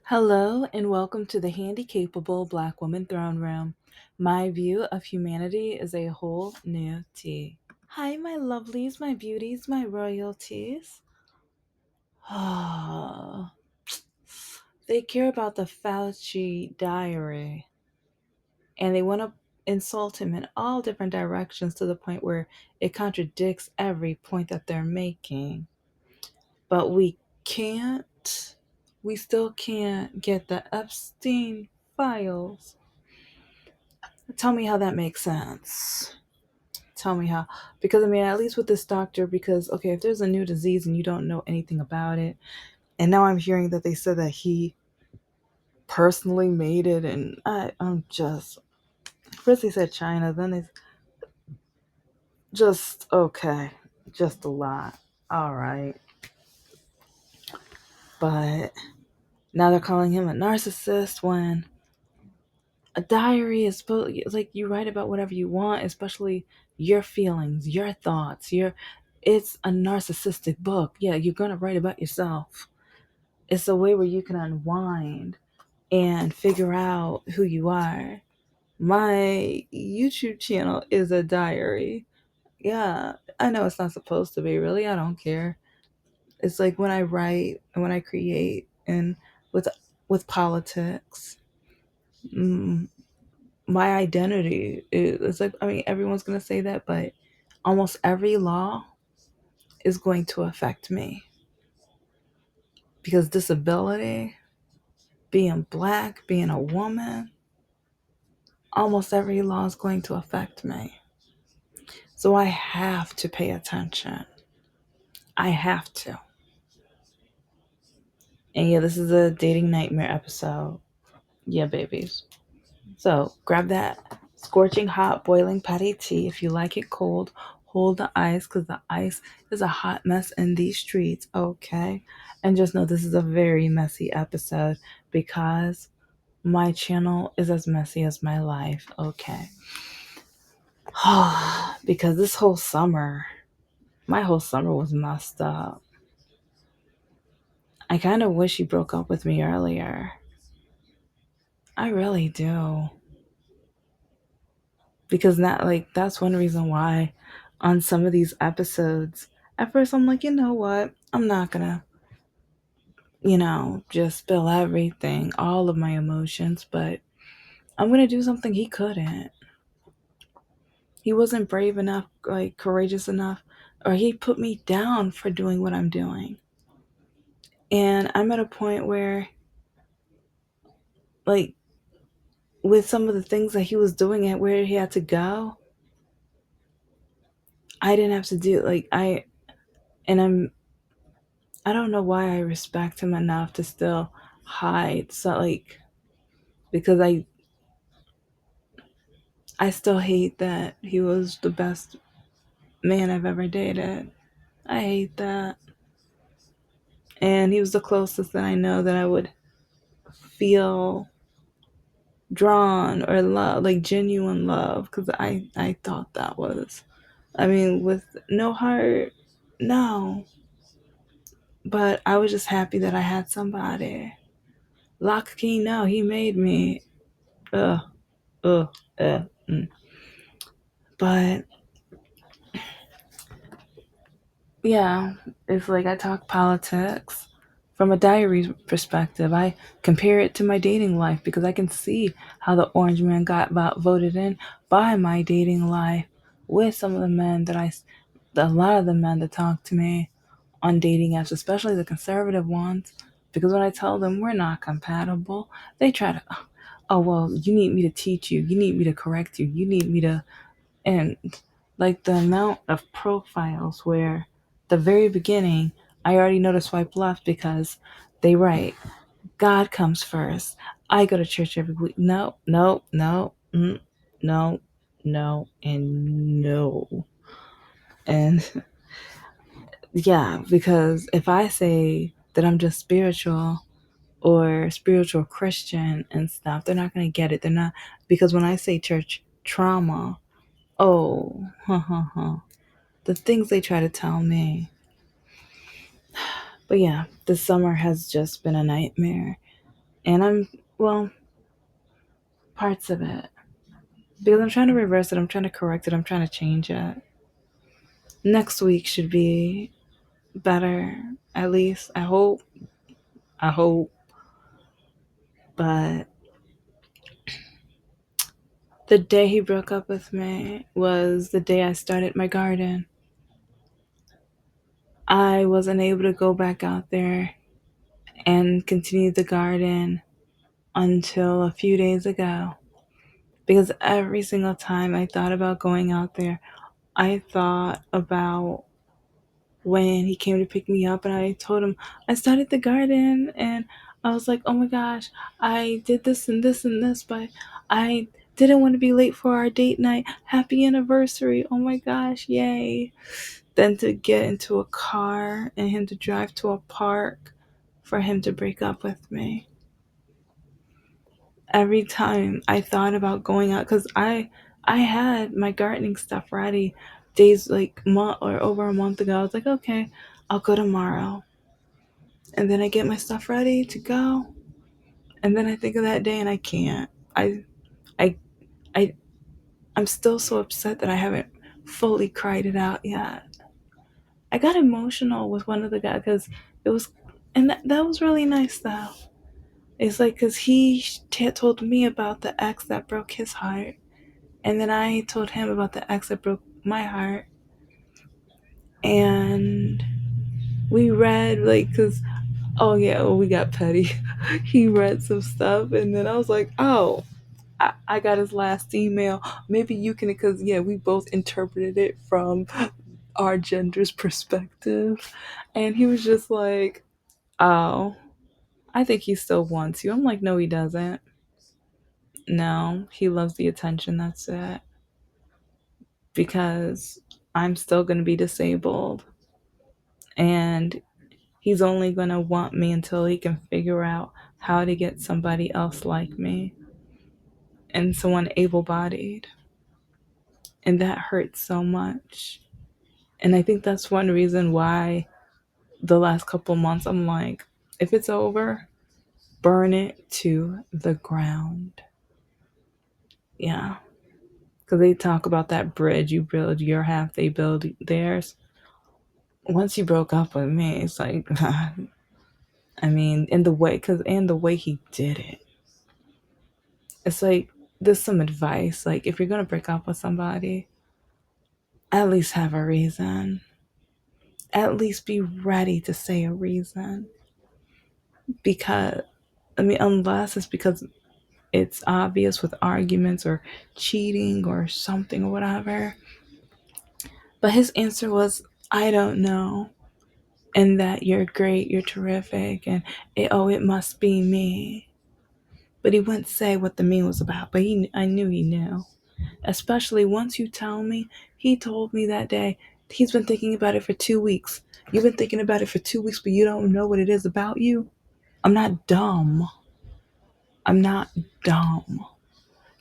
Hello and welcome to the Handicapable Black Woman Throne Room. My view of humanity is a whole new tea. Hi, my lovelies, my beauties, my royalties. They care about the Fauci diary and they want to insult him in all different directions to the point where it contradicts every point that they're making. But we still can't get the Epstein files. Tell me how that makes sense. Tell me how. Because, I mean, at least with this doctor, because, okay, if there's a new disease and you don't know anything about it, and now I'm hearing that they said that he personally made it, and I'm just. First they said China, then they just, okay, just a lot. All right. But now they're calling him a narcissist when a diary is supposed, like, you write about whatever you want, especially your feelings, your thoughts, your it's a narcissistic book. Yeah, you're going to write about yourself. It's a way where you can unwind and figure out who you are. My YouTube channel is a diary. Yeah, I know it's not supposed to be, really. I don't care. It's like when I write and when I create and with politics. Mm, my identity is, it's like, I mean, everyone's going to say that, but almost every law is going to affect me because disability, being black, being a woman, almost every law is going to affect me. So I have to pay attention. I have to. And yeah, this is a dating nightmare episode. Yeah, babies. So grab that scorching hot boiling patty tea if you like it cold. Hold the ice because the ice is a hot mess in these streets, okay? And just know this is a very messy episode because my channel is as messy as my life, okay? Because this whole summer, my whole summer was messed up. I kind of wish he broke up with me earlier. I really do. Because that, like, that's one reason why on some of these episodes at first I'm like, you know what, I'm not gonna just spill everything, all of my emotions, but I'm gonna do something he couldn't. He wasn't brave enough, like courageous enough, or he put me down for doing what I'm doing. And I'm at a point where, like, with some of the things that he was doing and where he had to go, I didn't have to do, like, and I don't know why I respect him enough to still hide. So, like, because I still hate that he was the best man I've ever dated. I hate that. And he was the closest that I know that I would feel drawn or love, like genuine love, because I thought that was, I mean, with no heart, no. But I was just happy that I had somebody. Lock King, no, he made me. Ugh, ugh, mm. But yeah, it's like I talk politics from a diary perspective. I compare it to my dating life because I can see how the orange man got voted in by my dating life with some of the men a lot of the men that talk to me on dating apps, especially the conservative ones. Because when I tell them we're not compatible, they try to, oh, well, you need me to teach you. You need me to correct you. You need me to, and like the amount of profiles where the very beginning I already know to swipe left because they write God comes first. I go to church every week. No, no, no, no, no, and no. And yeah, because if I say that I'm just spiritual or spiritual Christian and stuff, they're not going to get it. They're not, because when I say church trauma, oh, the things they try to tell me. But yeah, this summer has just been a nightmare. And well, parts of it. Because I'm trying to reverse it, I'm trying to correct it, I'm trying to change it. Next week should be better, at least. I hope. I hope. But the day he broke up with me was the day I started my garden. I wasn't able to go back out there and continue the garden until a few days ago. Because every single time I thought about going out there, I thought about when he came to pick me up and I told him I started the garden and I was like, oh my gosh, I did this and this and this, but I didn't want to be late for our date night. Happy anniversary. Oh my gosh, yay. Then to get into a car and him to drive to a park for him to break up with me. Every time I thought about going out, because I had my gardening stuff ready days like month or over a month ago. I was like, okay, I'll go tomorrow. And then I get my stuff ready to go. And then I think of that day and I can't. I I I'm still so upset that I haven't fully cried it out yet. I got emotional with one of the guys because it was, and that was really nice though. It's like because he told me about the ex that broke his heart, and then I told him about the ex that broke my heart, and we read like because oh yeah, well, we got petty. He read some stuff, and then I was like, oh, I got his last email. Maybe you can, because yeah, we both interpreted it from our gender's perspective, and he was just like, oh, I think he still wants you. I'm like, no, he doesn't. No, he loves the attention. That's it. Because I'm still going to be disabled. And he's only going to want me until he can figure out how to get somebody else like me and someone able bodied. And that hurts so much. And I think that's one reason why the last couple months I'm like, if it's over, burn it to the ground. Yeah. Because they talk about that bridge, you build your half, they build theirs. Once you broke up with me, it's like, I mean, and the way he did it, it's like there's some advice. Like if you're gonna break up with somebody, at least have a reason. At least be ready to say a reason. Because I mean, unless it's because it's obvious with arguments or cheating or something or whatever. But his answer was, I don't know. And that you're great, you're terrific, and it must be me. But he wouldn't say what the me was about. But I knew he knew. Especially once you tell me, he told me that day he's been thinking about it for 2 weeks. You've been thinking about it for 2 weeks, but you don't know what it is about you. I'm not dumb. I'm not dumb.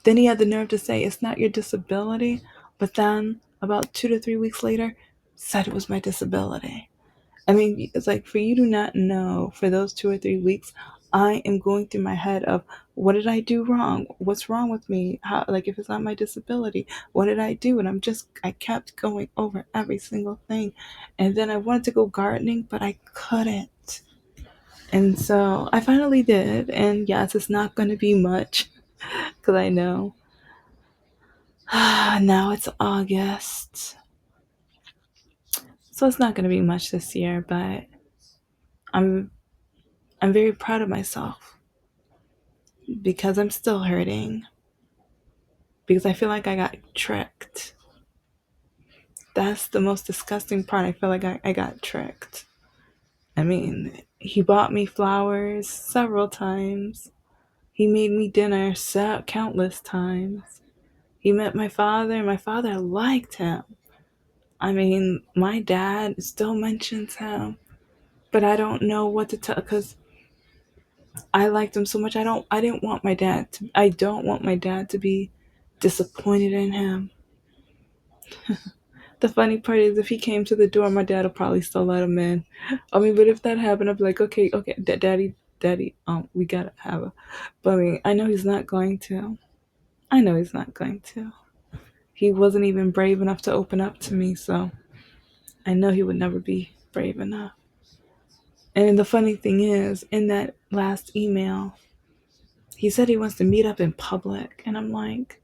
Then he had the nerve to say it's not your disability, but then about 2 to 3 weeks later, said it was my disability. I mean, it's like for you to not know for those 2 or 3 weeks, I am going through my head of what did I do wrong? What's wrong with me? How, like, if it's not my disability, what did I do? And I kept going over every single thing. And then I wanted to go gardening, but I couldn't. And so I finally did. And yes, it's not going to be much because I know. Now it's August. So it's not going to be much this year, but I'm I'm very proud of myself because I'm still hurting because I feel like I got tricked. That's the most disgusting part. I feel like I got tricked. I mean, he bought me flowers several times. He made me dinner countless times. He met my father. My father liked him. I mean, my dad still mentions him, but I don't know what to tell because I liked him so much. I don't want my dad to be disappointed in him. The funny part is, if he came to the door, my dad will probably still let him in. I mean, but if that happened, I'd be like, okay, daddy, Daddy, we gotta have a. But I mean, I know he's not going to. I know he's not going to. He wasn't even brave enough to open up to me, so I know he would never be brave enough. And the funny thing is, in that last email, he said he wants to meet up in public. And I'm like,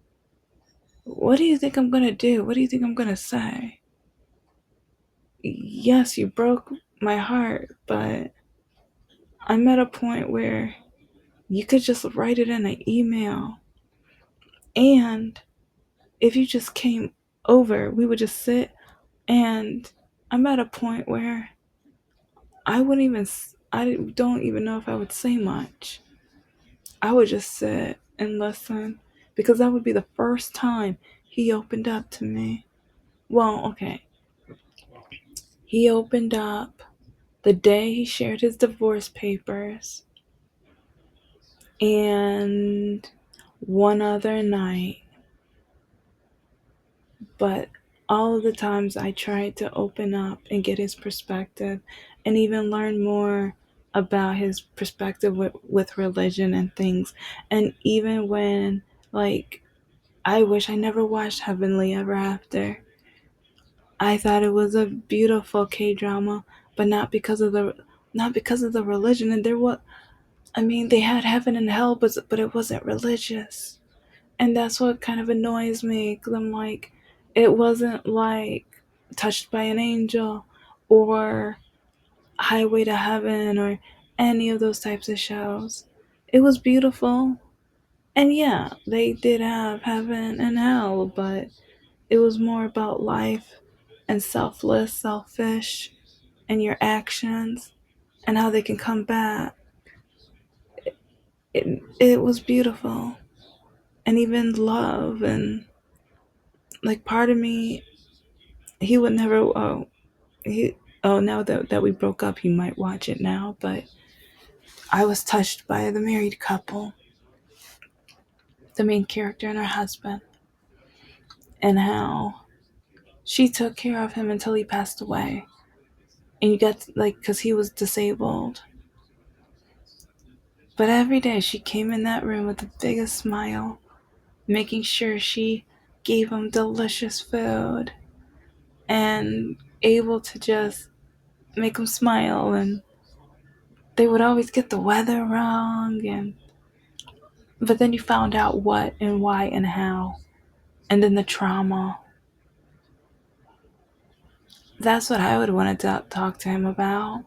what do you think I'm going to do? What do you think I'm going to say? Yes, you broke my heart, but I'm at a point where you could just write it in an email. And if you just came over, we would just sit. And I'm at a point where I don't even know if I would say much. I would just sit and listen because that would be the first time he opened up to me. Well, okay. He opened up the day he shared his divorce papers and one other night. But all of the times I tried to open up and get his perspective and even learn more about his perspective with religion and things. And even when, like, I wish I never watched Heavenly Ever After. I thought it was a beautiful K drama, but not because of the religion. And there was, I mean, they had heaven and hell, but it wasn't religious, and that's what kind of annoys me. Because I'm like, it wasn't like Touched by an Angel or Highway to Heaven or any of those types of shows. It was beautiful, and yeah, they did have heaven and hell, but it was more about life and selfish, and your actions and how they can come back. It was beautiful. And even love and like part of me, he would never, he, now that we broke up, he might watch it now, but I was touched by the married couple, the main character and her husband, and how she took care of him until he passed away. And you got, like, because he was disabled. But every day she came in that room with the biggest smile, making sure she gave him delicious food and able to just make him smile. And they would always get the weather wrong, and but then you found out what and why and how, and then the trauma. That's what I would want to talk to him about.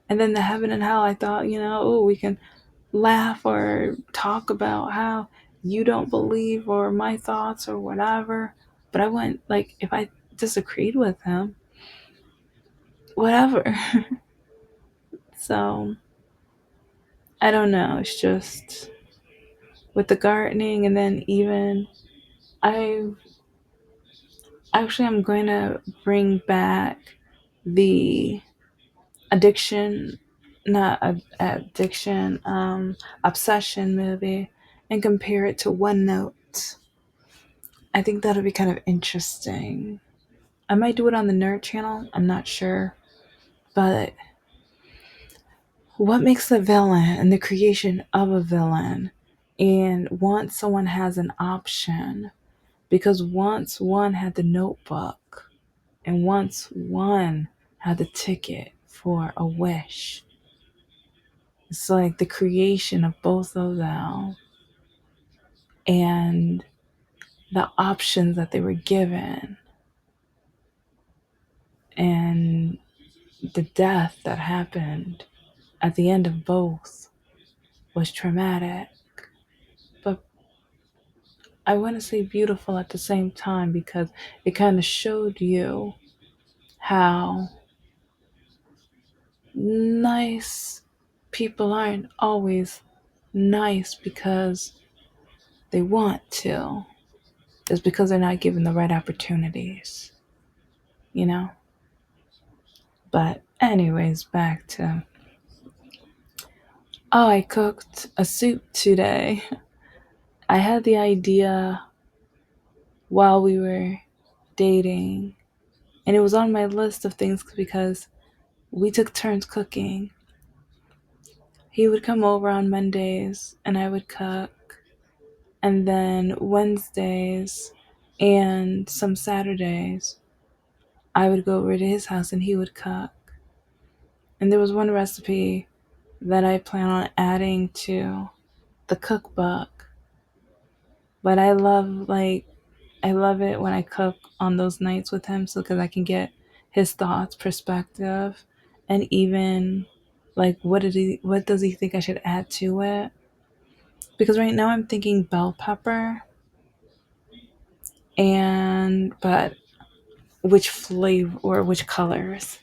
And then the heaven and hell, I thought, oh, we can laugh or talk about how you don't believe or my thoughts or whatever. But I went, like, if I disagreed with him, whatever. So I don't know. It's just with the gardening, and then even I actually I'm going to bring back the addiction, not addiction, obsession movie, and compare it to One Note. I think that'll be kind of interesting. I might do it on the Nerd channel. I'm not sure, but what makes a villain and the creation of a villain, and once someone has an option, because once one had the notebook and once one had the ticket for a wish, it's like the creation of both of them and the options that they were given and the death that happened at the end of both was traumatic, but I want to say beautiful at the same time, because it kind of showed you how nice people aren't always nice because they want to. It's because they're not given the right opportunities, you know? But, anyways, back to. Oh, I cooked a soup today. I had the idea while we were dating, and it was on my list of things because we took turns cooking. He would come over on Mondays and I would cook. And then Wednesdays and some Saturdays, I would go over to his house and he would cook. And there was one recipe that I plan on adding to the cookbook. But I love it when I cook on those nights with him so because I can get his thoughts, perspective, and even like what does he think I should add to it? Because right now I'm thinking bell pepper and but which flavor or which colors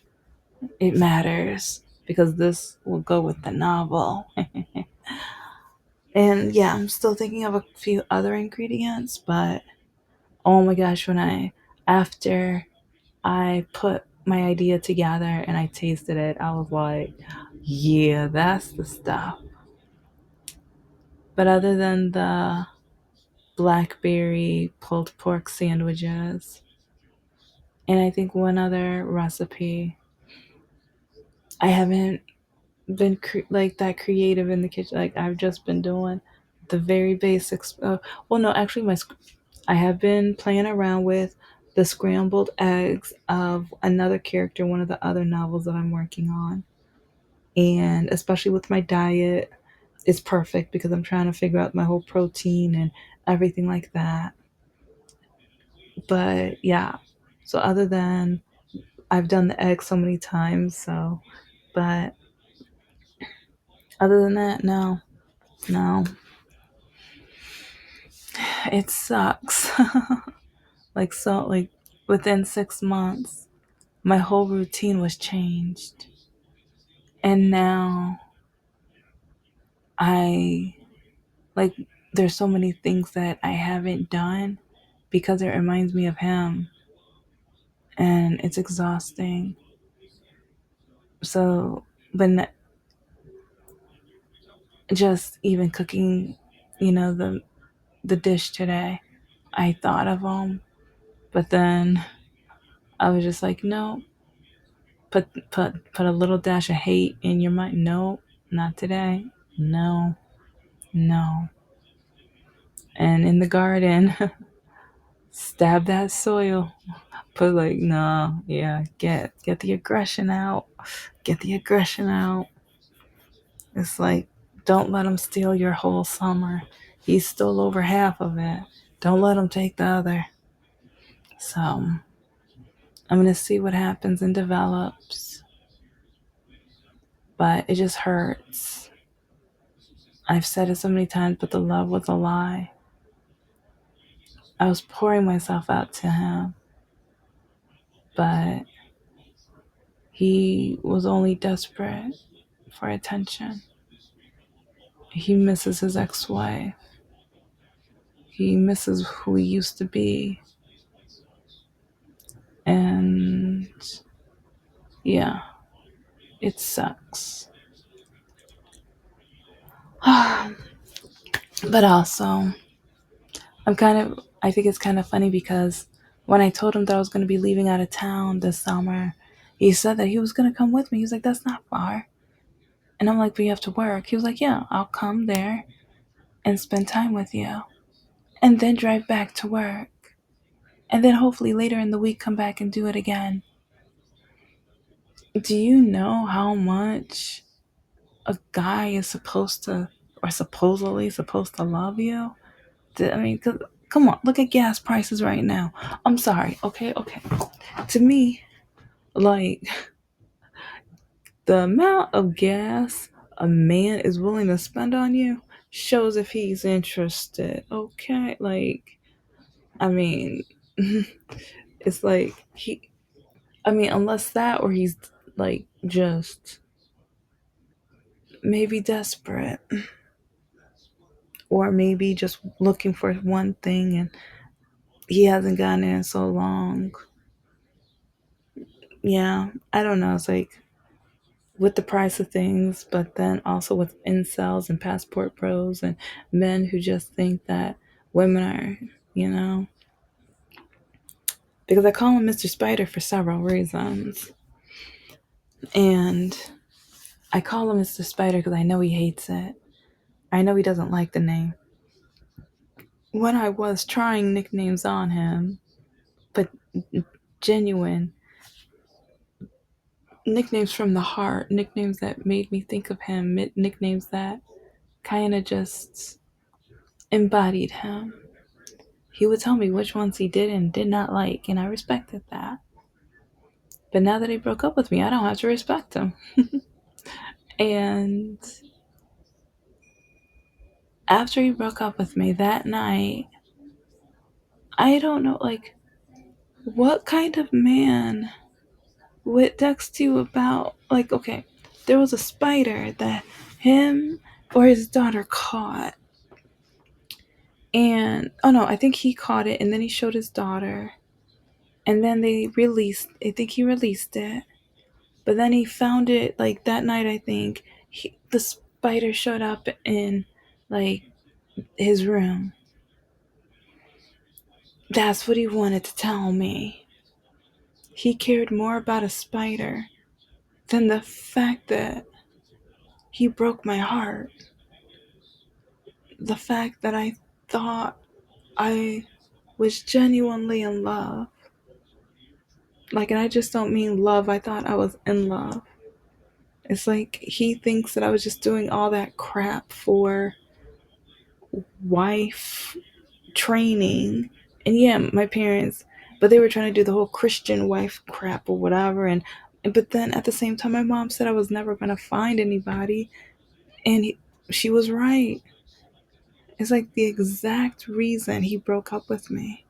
it matters because this will go with the novel. And yeah, I'm still thinking of a few other ingredients, but oh my gosh, when after I put my idea together and I tasted it, I was like, yeah, that's the stuff. But other than the blackberry pulled pork sandwiches, and I think one other recipe, I haven't been like that creative in the kitchen. Like I've just been doing the very basics. Well, no, actually, I have been playing around with the scrambled eggs of another character, one of the other novels that I'm working on, and especially with my diet, it's perfect because I'm trying to figure out my whole protein and everything like that. But yeah, so other than I've done the egg so many times, so but other than that, no, no, it sucks. Like within 6 months, my whole routine was changed, and now I like there's so many things that I haven't done because it reminds me of him, and it's exhausting. So, but just even cooking, the dish today, I thought of him, but then I was just like, no, put a little dash of hate in your mind. No, not today. No, no. And in the garden, stab that soil. Put like, no, yeah, get the aggression out. Get the aggression out. It's like, don't let him steal your whole summer. He stole over half of it. Don't let him take the other. So I'm gonna see what happens and develops. But it just hurts. I've said it so many times, but the love was a lie. I was pouring myself out to him, but he was only desperate for attention. He misses his ex wife. He misses who he used to be. And yeah, it sucks. But also, I think it's kind of funny because when I told him that I was going to be leaving out of town this summer, he said that he was going to come with me. He was like, that's not far. And I'm like, but you have to work. He was like, yeah, I'll come there and spend time with you and then drive back to work. And then hopefully later in the week come back and do it again. Do you know how much a guy is supposed to, or supposedly supposed to love you? I mean, 'cause, come on, look at gas prices right now. I'm sorry, okay, okay. To me, like, the amount of gas a man is willing to spend on you shows if he's interested, okay? Like, I mean, it's like unless that or he's like just maybe desperate or maybe just looking for one thing and he hasn't gotten it in so long. Yeah, I don't know. It's like with the price of things, but then also with incels and passport bros and men who just think that women are, you know, because I call him Mr. Spider for several reasons. And I call him Mr. Spider because I know he hates it. I know he doesn't like the name. When I was trying nicknames on him, but genuine nicknames from the heart, nicknames that made me think of him, nicknames that kind of just embodied him. He would tell me which ones he did and did not like, and I respected that. But now that he broke up with me, I don't have to respect him. And after he broke up with me that night, I don't know, like, what kind of man would text you about, like, okay, there was a spider that him or his daughter caught. And, oh no, I think he caught it and then he showed his daughter. And then I think he released it. But then he found it, like, that night, I think, the spider showed up in, like, his room. That's what he wanted to tell me. He cared more about a spider than the fact that he broke my heart. The fact that I thought I was genuinely in love. Like, and I just don't mean love, I thought I was in love. It's like he thinks that I was just doing all that crap for wife training. And yeah, my parents, but they were trying to do the whole Christian wife crap or whatever. And but then at the same time, my mom said I was never going to find anybody. And she was right. It's like the exact reason he broke up with me.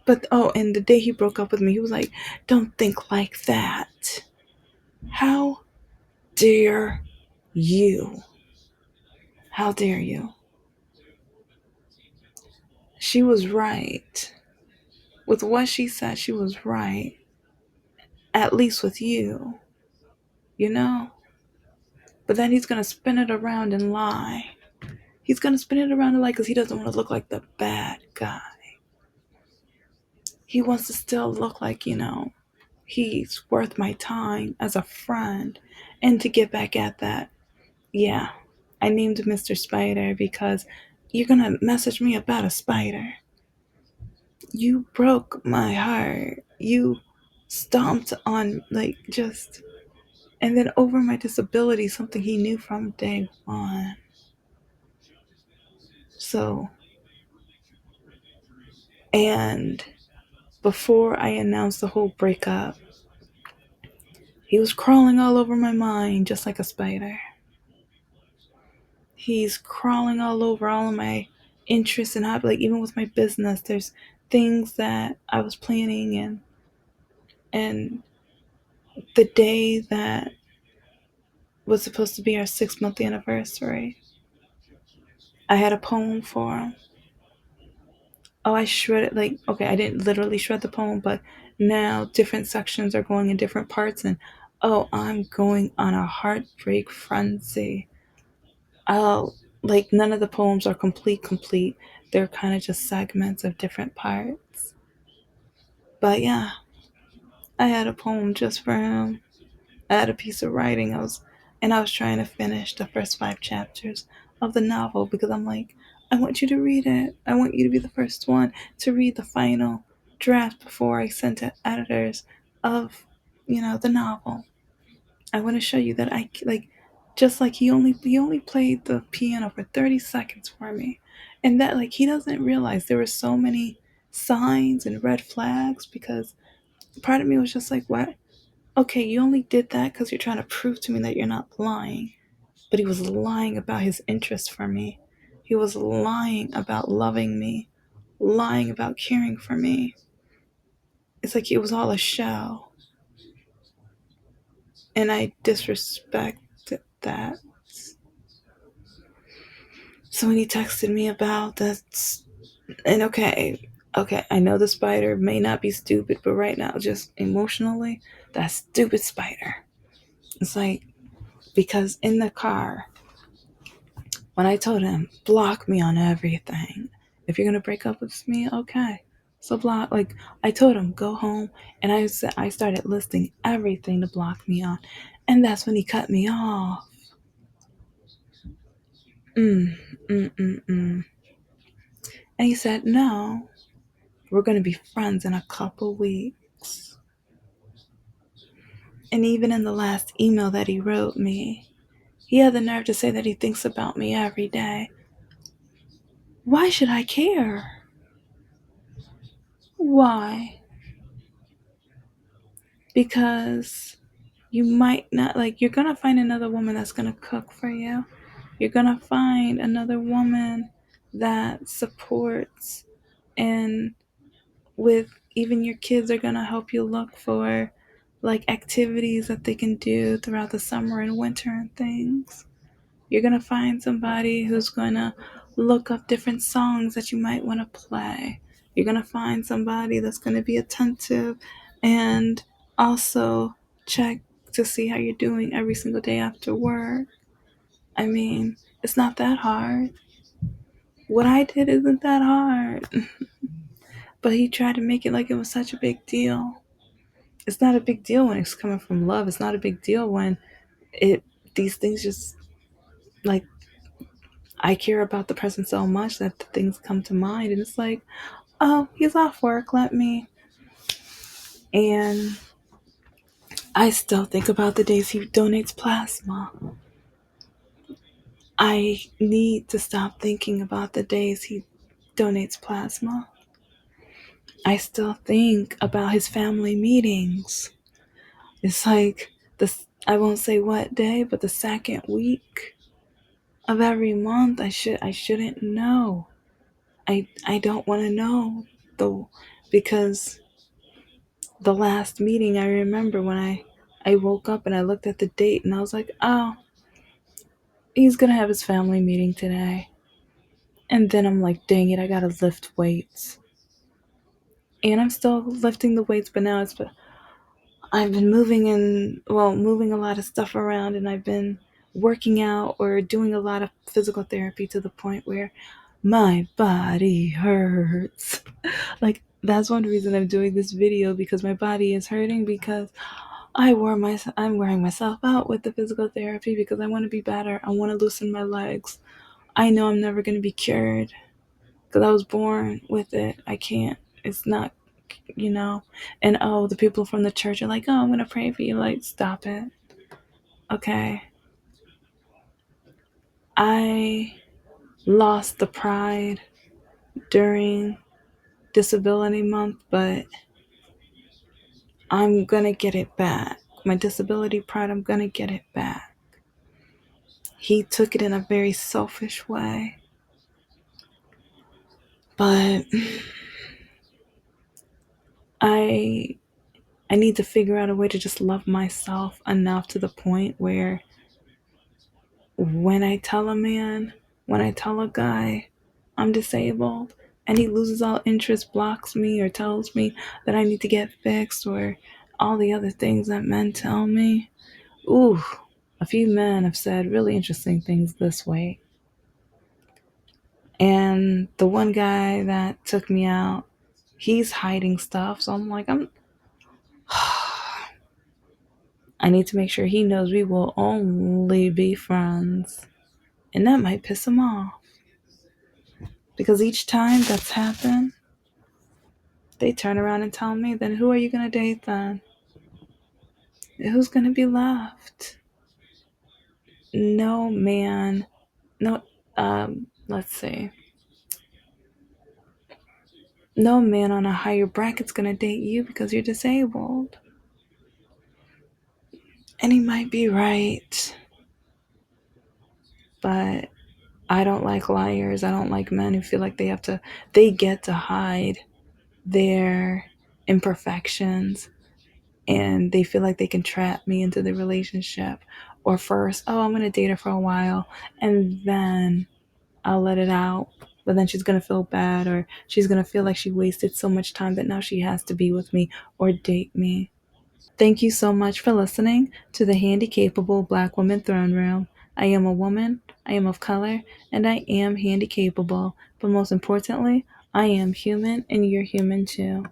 But oh, and the day he broke up with me, he was like, "Don't think like that. How dare you? How dare you?" She was right. With what she said, she was right. At least with you, you know? But then he's gonna spin it around and lie. He's gonna spin it around and lie because he doesn't want to look like the bad guy. He wants to still look like, he's worth my time as a friend. And to get back at that, yeah, I named Mr. Spider because you're gonna message me about a spider. You broke my heart. You stomped on, like, just, and then over my disability, something he knew from day one. So, and before I announced the whole breakup, he was crawling all over my mind just like a spider. He's crawling all over all of my interests and hobby. Like, even with my business, there's things that I was planning, and the day that was supposed to be our 6 month anniversary, I had a poem for him. Oh, I shredded, like, okay, I didn't literally shred the poem, but now different sections are going in different parts, and oh, I'm going on a heartbreak frenzy. I'll, like, none of the poems are complete. They're kind of just segments of different parts. But yeah, I had a poem just for him. I had a piece of writing. I was trying to finish the first 5 chapters of the novel because I'm like, I want you to read it. I want you to be the first one to read the final draft before I send to editors of, the novel. I want to show you that I, like, just like he only played the piano for 30 seconds for me, and that, like, he doesn't realize there were so many signs and red flags because part of me was just like, what? Okay, you only did that because you're trying to prove to me that you're not lying. But he was lying about his interest for me. He was lying about loving me, lying about caring for me. It's like it was all a show. And I disrespected that. So when he texted me about that, and okay, I know the spider may not be stupid, but right now, just emotionally, that stupid spider. It's like, because in the car, when I told him, block me on everything. If you're gonna break up with me, okay. So block, like, I told him, go home, and I started listing everything to block me on. And that's when he cut me off. Mm, mm, mm, mm. And he said, no, we're going to be friends in a couple weeks. And even in the last email that he wrote me, he had the nerve to say that he thinks about me every day. Why should I care? Why? Because you might not, like, you're gonna find another woman that's gonna cook for you. You're gonna find another woman that supports, and with even your kids are gonna help you look for like activities that they can do throughout the summer and winter and things. You're gonna find somebody who's gonna look up different songs that you might want to play. You're gonna find somebody that's gonna be attentive and also check to see how you're doing every single day after work. I mean, it's not that hard. What I did isn't that hard. But he tried to make it like it was such a big deal. It's not a big deal when it's coming from love. It's not a big deal when it these things just like I care about the person so much that the things come to mind, and it's like, oh, he's off work, let me. And I still think about the days he donates plasma. I need to stop thinking about the days he donates plasma. I still think about his family meetings. It's like this, I won't say what day, but the second week of every month. I shouldn't know. I don't want to know though, because the last meeting, I remember when I woke up and I looked at the date and I was like, oh, he's gonna have his family meeting today. And then I'm like, dang it, I gotta lift weights. And I'm still lifting the weights, but now I've been moving a lot of stuff around, and I've been working out or doing a lot of physical therapy to the point where my body hurts. Like, that's one reason I'm doing this video, because my body is hurting, because I'm wearing myself out with the physical therapy because I want to be better. I want to loosen my legs. I know I'm never going to be cured because I was born with it. I can't. It's not, you know. And oh, the people from the church are like, "Oh, I'm going to pray for you." Like, stop it. Okay. I lost the pride during disability month, but I'm going to get it back. My disability pride, I'm going to get it back. He took it in a very selfish way. But I I need to figure out a way to just love myself enough to the point where when I tell a man, when I tell a guy I'm disabled and he loses all interest, blocks me, or tells me that I need to get fixed, or all the other things that men tell me. Ooh, a few men have said really interesting things this way. And the one guy that took me out, he's hiding stuff. So I'm like, I need to make sure he knows we will only be friends. And that might piss him off. Because each time that's happened, they turn around and tell me, then who are you going to date then? Who's going to be left? No man, no, let's see. No man on a higher bracket's going to date you because you're disabled. And he might be right. But I don't like liars. I don't like men who feel like they get to hide their imperfections, and they feel like they can trap me into the relationship. Or first, oh, I'm going to date her for a while and then I'll let it out. But then she's going to feel bad, or she's going to feel like she wasted so much time that now she has to be with me or date me. Thank you so much for listening to the Handicapable Black Woman Throne Room. I am a woman, I am of color, and I am handicapable. But most importantly, I am human, and you're human too.